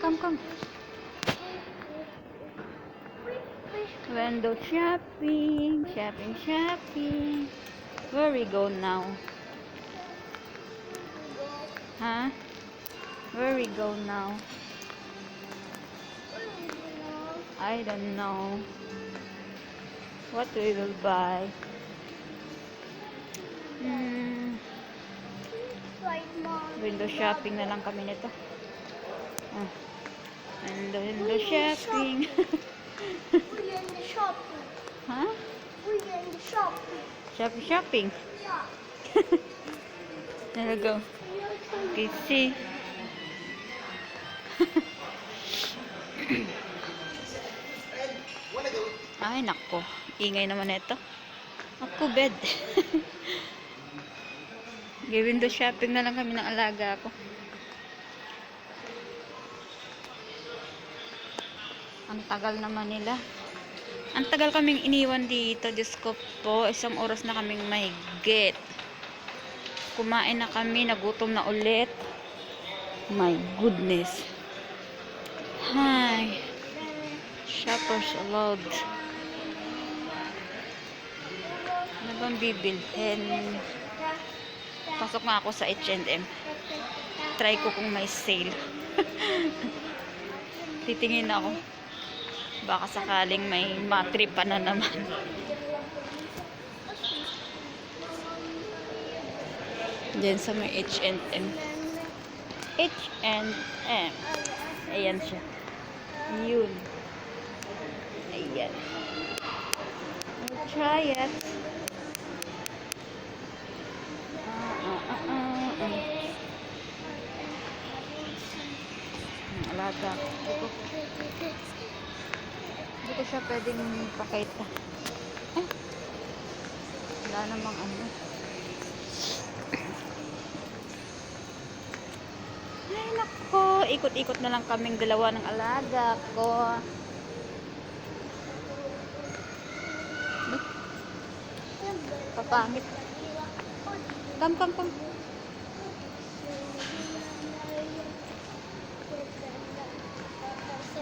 Come. Window shopping. Where we go now? Huh? Where we go now? I don't know. What we will buy? Window shopping na lang kami nito. Window shopping. We're in the shopping. Huh? We're in the shopping. Shopping. Yeah. There we go. Okay, see. Ay, nako. Ingay naman ito. Ako, bed. Window shopping na lang kami ng alaga ko. Ang tagal naman nila. Ang tagal kaming iniwan dito. Diyos ko po. 1 oras na kaming mahigit. Kumain na kami. Nagutom na ulit. My goodness. Hi. Shoppers allowed. Ano bang bibilhin? Pasok nga ako sa H&M. Try ko kung may sale. Titingin ako. Baka sakaling may matripa na naman. Diyan sa may H&M. H&M. Ayan siya. Yun. Ayan. We'll try it. Alaga. Hindi ko siya pwedeng pakita. Wala namang ano. Ay, nako. Ikot-ikot na lang kaming dalawa ng alaga ko. Papangit. Come.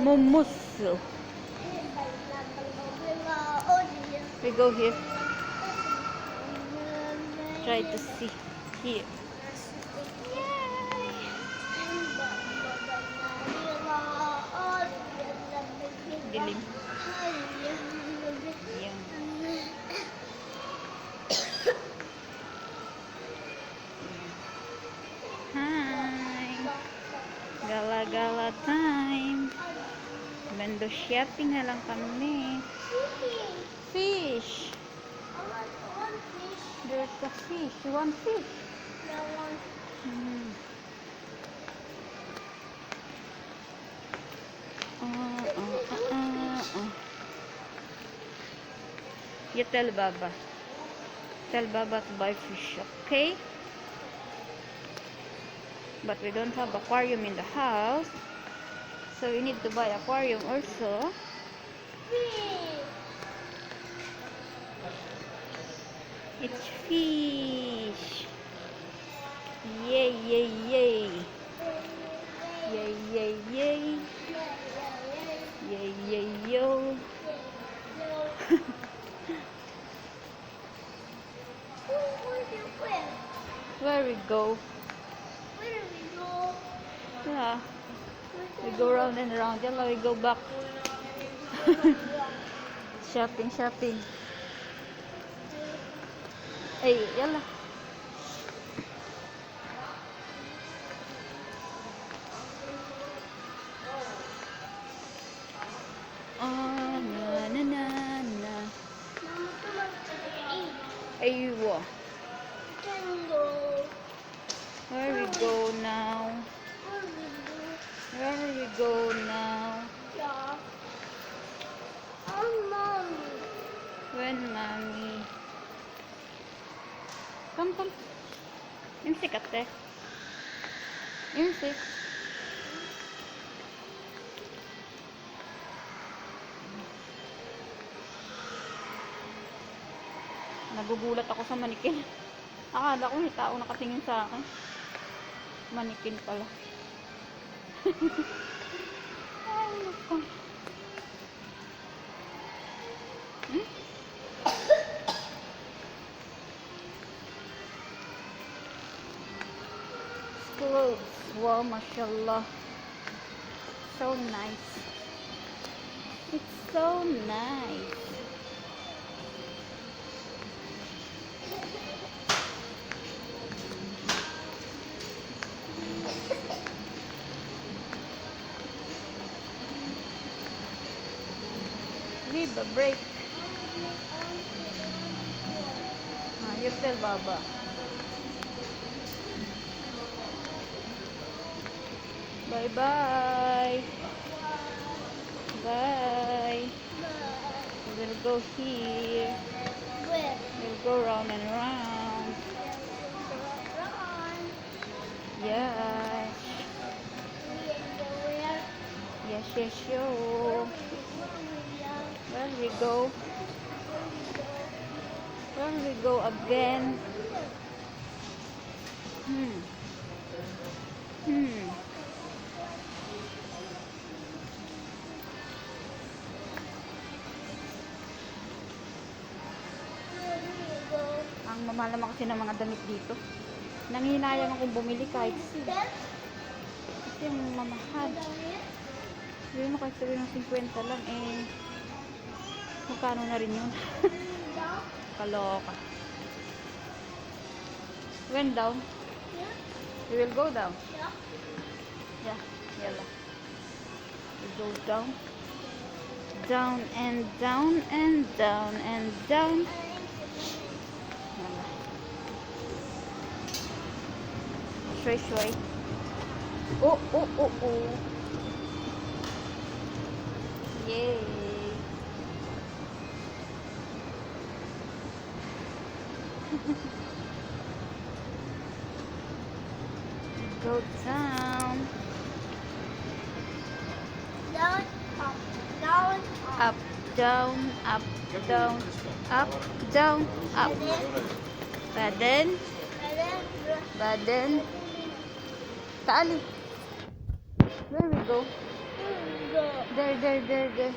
Mumuso. We go here. Try to see. Here. Dilim. Yan. Hi. Gala-gala time. Window shopping na lang kami. Fish. There's a fish. You want fish? You tell Baba. Tell Baba to buy fish, okay? But we don't have aquarium in the house. So we need to buy aquarium also. It's fish. Yay. Yay. Yo. Where we go? Yeah. We go round and round. Yalla, we go back. Shopping. Hey, yalla. Na. Aywa. Where we go now? Yeah. Mommy. When mommy? Come. Imsik ate. Imsik. Nagugulat ako sa manikin. Akala ko may tao nakatingin sa akin. Manikin pala. naku. Hmm? Clothes. Wow, mashallah. So nice. It's so nice. Give a break. You tell Baba. Bye bye. Bye. We'll go here. Where? We'll go round and round. Run. Yes. Where? Yes, yes, sure. Where we go? Where we go again? Hmm. Hmm. Ang mamahal naman kasi ng mga damit dito. Nanginayang akong bumili kahit kasi yung mamahal. Sabihin mo kahit sabihin ng 50 lang eh. Magkano na rin yun? Kaloka. When down? We will go down. Yeah, yalla. We go down. Down and down and down and down. Yalla. Shui shui. Oh, oh, oh, oh. Yay. Go down. Down, up, down, Up, down, up, down, up, down, up. Badan, badan. Taali. Where we go? There, there, there, there.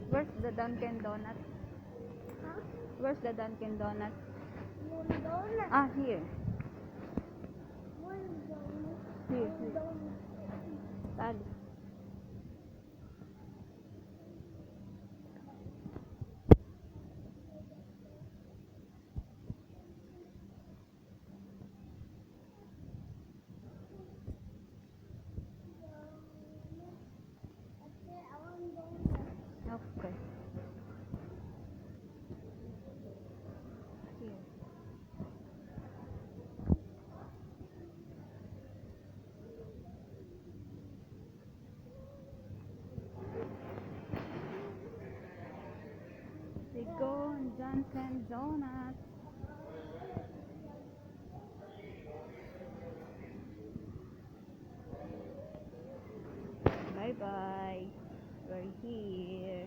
Where's the Dunkin' Donut? Where's the Dunkin' Donut? Ah, here. Here, here. Taali. Okay. Here. We go on Dunkin' Donuts. Bye bye. We're here.